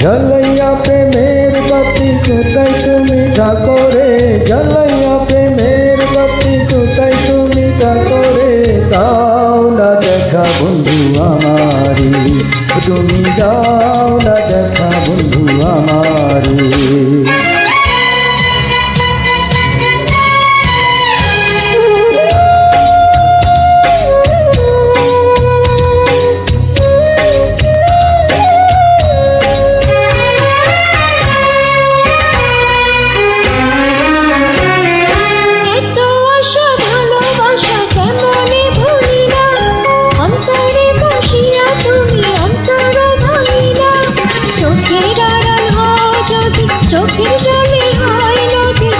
জ্বালাইয়া প্রেমের বাতি কোথায় তুমি থাকো রে, জ্বালাইয়া প্রেমের বাতি কোথায় তুমি থাকো রে। দাও না দেখা বন্ধু আমারি, তুমি দাও না দেখা বন্ধু আমারি। চোখের জলে হয় নদী,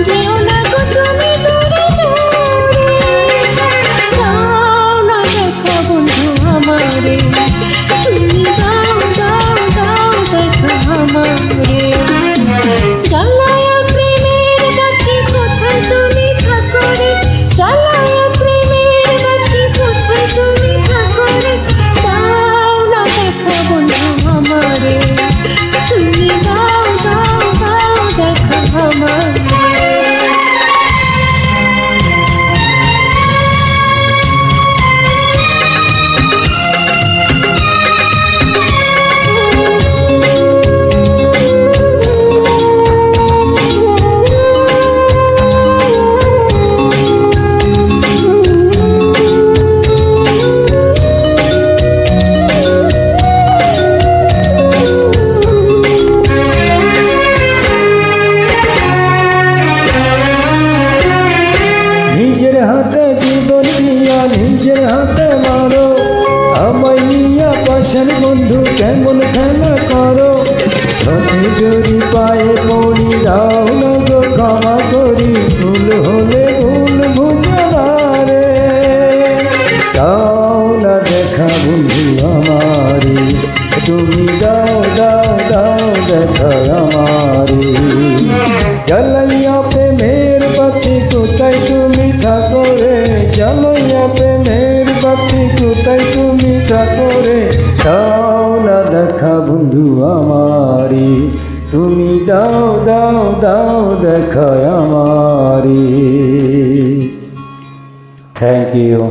যেও না গো তুমি দূরে দূরে। দাও না দেখা বন্ধু আমারে, তুমি দাও দাও দাও দেখা আমারে। জ্বালায়া প্রেমের বাতি কোথায় তুমি থাকো রে, জ্বালায়া প্রেমের বাতি কোথায় তুমি থাকো রে। দাও না দেখা বন্ধু আমারে, তুমি দাও দাও দেখা আমারে। নিজের হাতে জীবন দিয়া নিজের হাতে মারো, আমায় নিয়া পাশের বন্ধু কেমন খেলা করো। হাতে জড়ি পায়ে পড়ি, দাও না গো ক্ষমা করি, ভুল হলে ভুল বুঝারে। দাও না দেখা বন্ধু আমারি, তুমি দাও দাও দাও দেখা আমারি। জ্বালাইয়া প্রেমের বাতি কোথায় তুমি থাকো রে, জ্বালাইয়া প্রেমের বাতি কোথায় তুমি থাকো রে। দাও না দেখা বন্ধু আমারি, তুমি দাও দাও দাও দেখা আমারি। Thank you.